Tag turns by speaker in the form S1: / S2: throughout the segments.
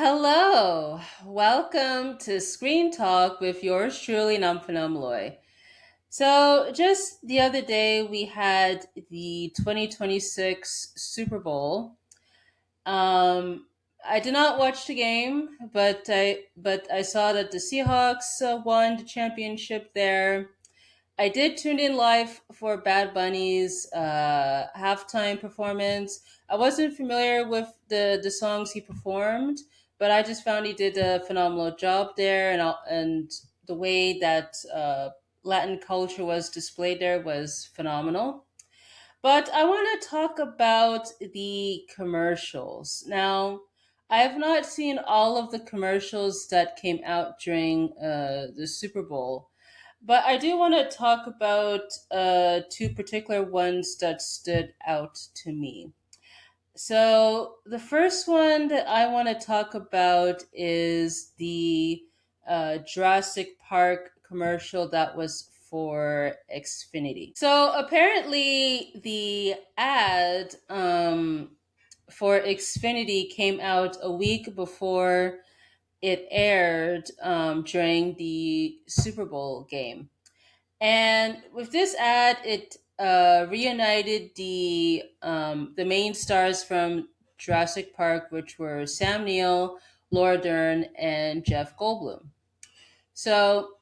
S1: Hello, welcome to Screen Talk with yours truly, Nomfanelo. So, just the other day, we had the 2026 Super Bowl. Um, I did not watch the game, but I saw that the Seahawks won the championship there. I did tune in live for Bad Bunny's halftime performance. I wasn't familiar with the songs he performed, but I just found he did a phenomenal job there, and the way that Latin culture was displayed there was phenomenal. But I want to talk about the commercials. Now, I have not seen all of the commercials that came out during the Super Bowl, but I do want to talk about two particular ones that stood out to me. So, the first one that I want to talk about is the Jurassic Park commercial that was for Xfinity. So, apparently, the ad for Xfinity came out a week before it aired during the Super Bowl game. And with this ad, it reunited the main stars from Jurassic Park, which were Sam Neill, Laura Dern, and Jeff Goldblum. So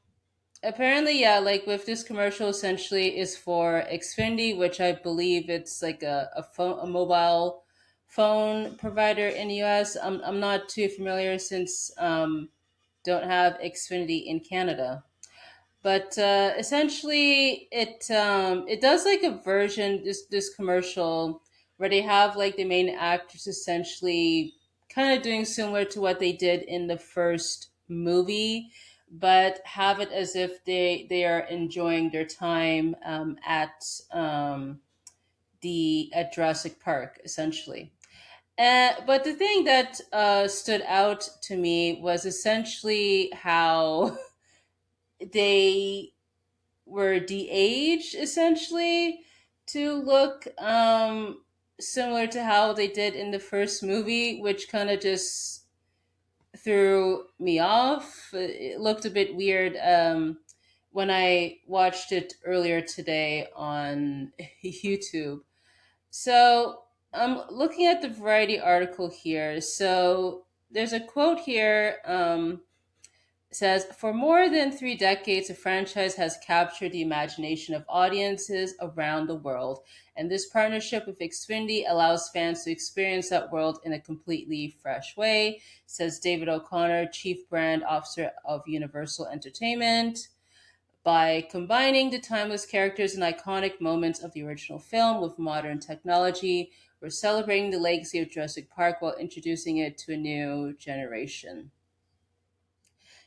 S1: apparently, yeah, like with this commercial, essentially is for Xfinity, which I believe it's like a mobile phone provider in the U.S. I'm not too familiar since don't have Xfinity in Canada. But essentially, it does like a version this commercial where they have like the main actors essentially kind of doing similar to what they did in the first movie, but have it as if they are enjoying their time at Jurassic Park essentially. But the thing that stood out to me was essentially how they were de-aged essentially to look similar to how they did in the first movie, which kind of just threw me off. It looked a bit weird when I watched it earlier today on YouTube. So I'm looking at the Variety article here. So there's a quote here. Says, for more than 3 decades, the franchise has captured the imagination of audiences around the world, and this partnership with Xfinity allows fans to experience that world in a completely fresh way, says David O'Connor, Chief Brand Officer of Universal Entertainment. By combining the timeless characters and iconic moments of the original film with modern technology, we're celebrating the legacy of Jurassic Park while introducing it to a new generation.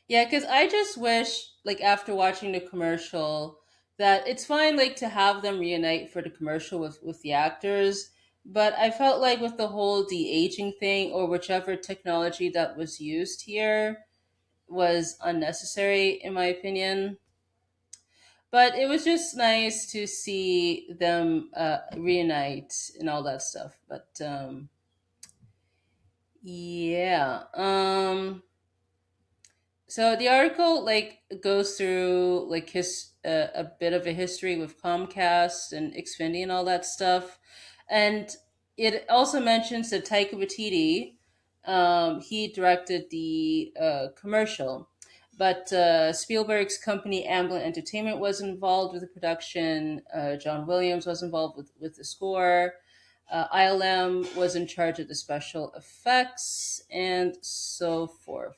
S1: Yeah, because I just wish, like, after watching the commercial, that it's fine, like, to have them reunite for the commercial with the actors, but I felt like with the whole de aging thing or whichever technology that was used here was unnecessary, in my opinion. But it was just nice to see them reunite and all that stuff. But yeah. So the article like goes through like a bit of a history with Comcast and Xfinity and all that stuff, and it also mentions that Taika Waititi, he directed the commercial, but Spielberg's company Amblin Entertainment was involved with the production. John Williams was involved with the score. ILM was in charge of the special effects and so forth.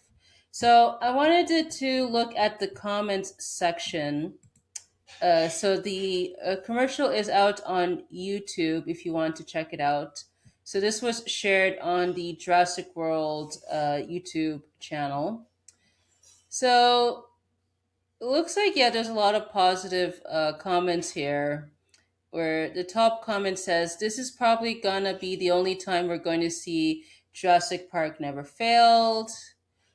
S1: So I wanted to look at the comments section. So the commercial is out on YouTube if you want to check it out. So this was shared on the Jurassic World YouTube channel. So it looks like, yeah, there's a lot of positive comments here. Where the top comment says, this is probably gonna be the only time we're going to see Jurassic Park never failed.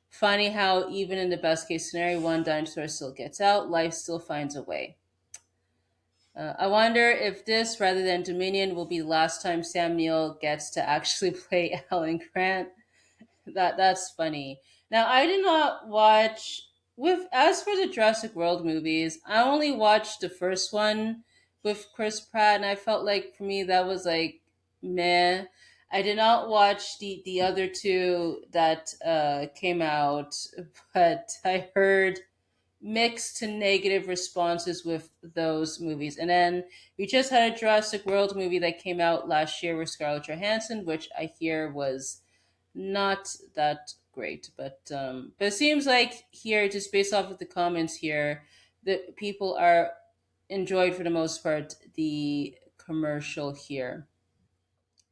S1: Funny how even in the best case scenario, one dinosaur still gets out, life still finds a way. I wonder if this, rather than Dominion, will be the last time Sam Neill gets to actually play Alan Grant. That's funny. Now I did not watch with as for the Jurassic World movies, I only watched the first one with Chris Pratt and I felt like for me that was like meh. I did not watch the other two that came out, but I heard mixed to negative responses with those movies. And then we just had a Jurassic World movie that came out last year with Scarlett Johansson, which I hear was not that great. But it seems like here, just based off of the comments here, that people are enjoyed for the most part the commercial here.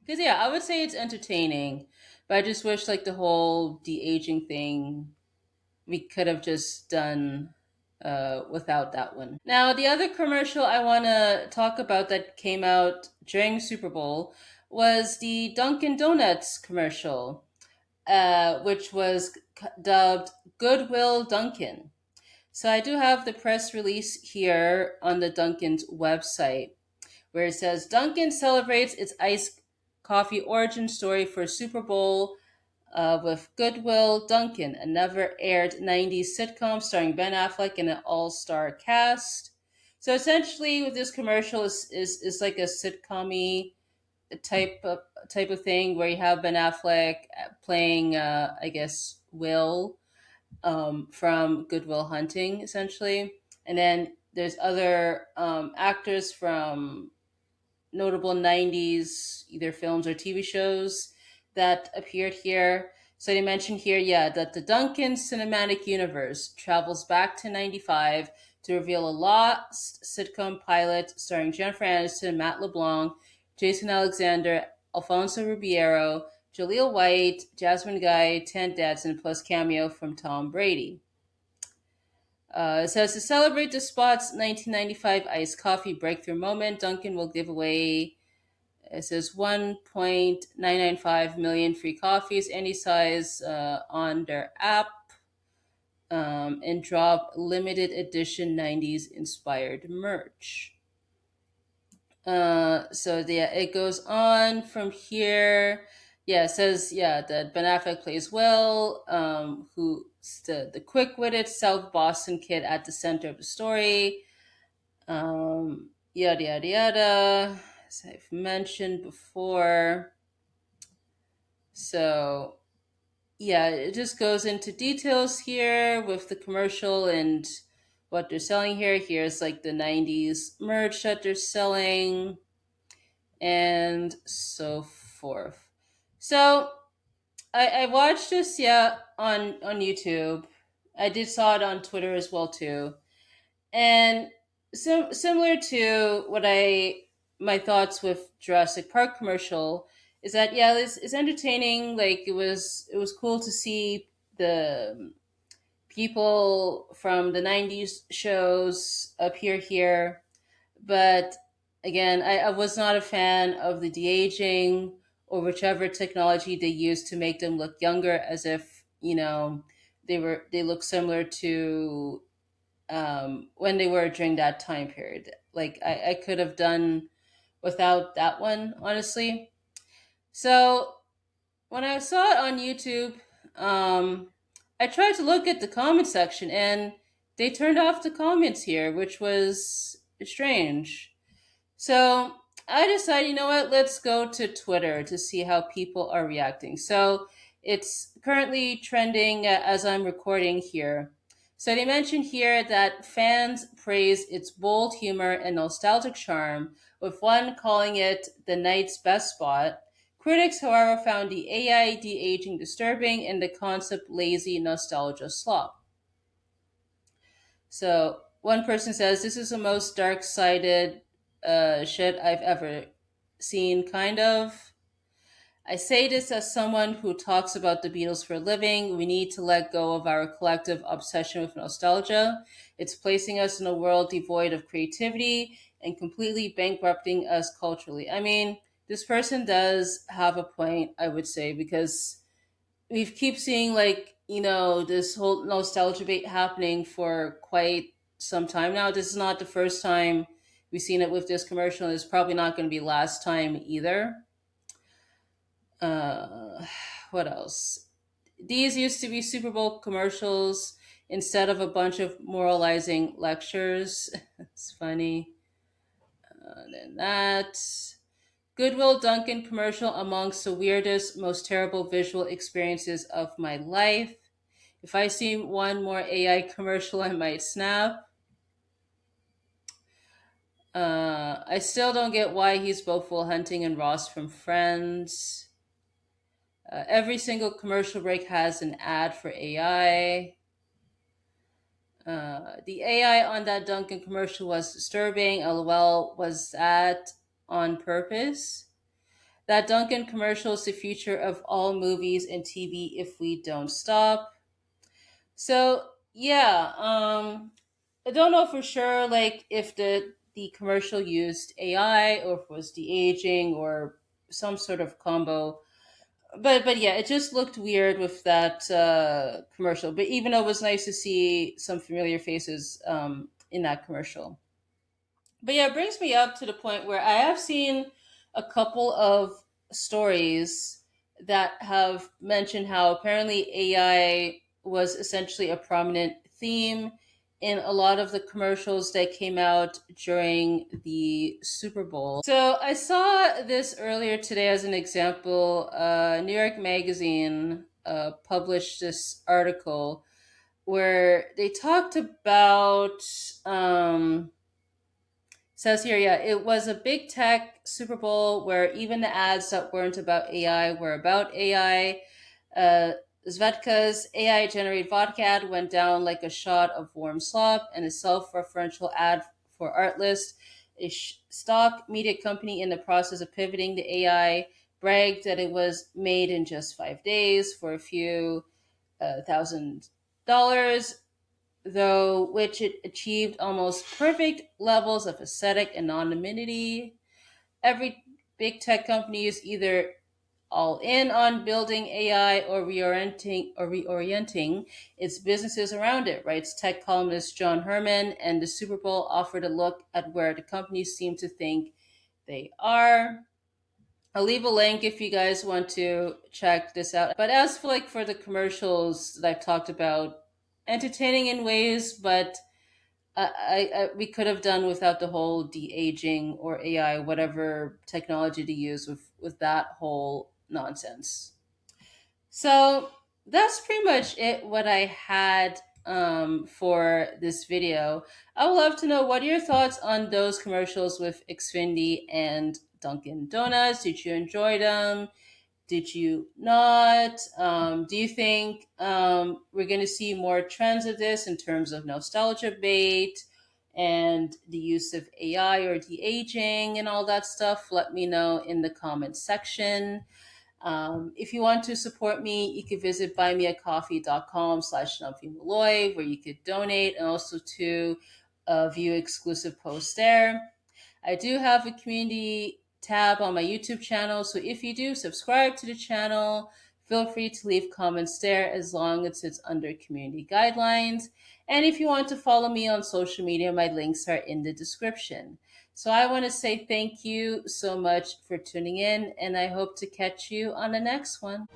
S1: Because yeah, I would say it's entertaining, but I just wish like the whole de aging thing we could have just done without that one. Now, the other commercial I want to talk about that came out during Super Bowl was the Dunkin' Donuts commercial, which was dubbed Goodwill Dunkin'. So I do have the press release here on the Dunkin's website where it says Dunkin' celebrates its iced coffee origin story for Super Bowl with Goodwill Dunkin, a never aired 90s sitcom starring Ben Affleck and an all star cast. So essentially, with this commercial is like a sitcom type of thing where you have Ben Affleck playing, I guess, Will from Goodwill Hunting, essentially. And then there's other actors from notable 90s either films or TV shows that appeared here. So they mentioned here, yeah, that the Duncan cinematic universe travels back to 95 to reveal a lost sitcom pilot starring Jennifer Aniston, Matt LeBlanc, Jason Alexander, Alfonso Ribeiro, Jaleel White, Jasmine Guy, Ted Danson, plus cameo from Tom Brady. It says to celebrate the spot's 1995 iced coffee breakthrough moment, Duncan will give away, it says 1.995 million free coffees, any size, on their app, and drop limited edition 90s inspired merch. Yeah, it goes on from here. Yeah, it says yeah that Ben Affleck plays Will, who's the quick-witted South Boston kid at the center of the story. Yada yada yada. As I've mentioned before. So yeah, it just goes into details here with the commercial and what they're selling here. Here's like the 90s merch that they're selling and so forth. So I watched this, yeah, on YouTube. I did saw it on Twitter as well too. And similar to what I my thoughts with Jurassic Park commercial is that yeah, it's entertaining. Like it was cool to see the people from the '90s shows appear here, but again, I was not a fan of the de aging or whichever technology they used to make them look younger, as if they look similar to when they were during that time period. Like I could have done without that one, honestly. So when I saw it on YouTube, I tried to look at the comment section and they turned off the comments here, which was strange. So I decided, you know what, let's go to Twitter to see how people are reacting. So it's currently trending as I'm recording here. So they mentioned here that fans praise its bold humor and nostalgic charm, with one calling it the night's best spot. Critics, however, found the AI de aging disturbing and the concept lazy nostalgia slop. So one person says this is the most dark sided shit I've ever seen, kind of. I say this as someone who talks about the Beatles for a living. We need to let go of our collective obsession with nostalgia. It's placing us in a world devoid of creativity and completely bankrupting us culturally. I mean, this person does have a point, I would say, because we keep seeing like this whole nostalgia debate happening for quite some time now. This is not the first time we've seen it with this commercial, and it's probably not going to be last time either. uh what else? these used to be Super Bowl commercials instead of a bunch of moralizing lectures. It's funny. Then that Goodwill Dunkin commercial amongst the weirdest, most terrible visual experiences of my life. If I see one more AI commercial, I might snap. I still don't get why he's both Will Hunting and Ross from Friends. Every single commercial break has an ad for AI. The AI on that Dunkin' commercial was disturbing. LOL, was that on purpose? That Dunkin' commercial is the future of all movies and TV if we don't stop. So yeah, I don't know for sure, like if the commercial used AI or if it was de aging or some sort of combo. But yeah, it just looked weird with that commercial. But even though it was nice to see some familiar faces in that commercial. But yeah, it brings me up to the point where I have seen a couple of stories that have mentioned how apparently AI was essentially a prominent theme in a lot of the commercials that came out during the Super Bowl. So I saw this earlier today as an example. New York Magazine published this article where they talked about. Says here, yeah, it was a big tech Super Bowl where even the ads that weren't about AI were about AI. Zvetka's AI generated vodka ad went down like a shot of warm slop, and a self referential ad for Artlist, a stock media company in the process of pivoting to AI, bragged that it was made in just 5 days for a few $1,000, though which it achieved almost perfect levels of aesthetic and anonymity. Every big tech company is either all in on building AI or reorienting its businesses around it, writes tech columnist John Herman, and the Super Bowl offered a look at where the companies seem to think they are. I'll leave a link if you guys want to check this out. But as for like for the commercials that I've talked about, entertaining in ways, but we could have done without the whole de aging or AI, whatever technology to use with that whole nonsense. So that's pretty much it. What I had for this video. I would love to know what are your thoughts on those commercials with Xfinity and Dunkin' Donuts. Did you enjoy them? Did you not? Do you think we're going to see more trends of this in terms of nostalgia bait and the use of AI or de aging and all that stuff? Let me know in the comments section. If you want to support me, you can visit buymeacoffee.com/Nomfanelo, where you could donate and also to view exclusive posts there. I do have a community tab on my YouTube channel, so if you do subscribe to the channel, feel free to leave comments there as long as it's under community guidelines. And if you want to follow me on social media, my links are in the description. So I want to say thank you so much for tuning in, and I hope to catch you on the next one.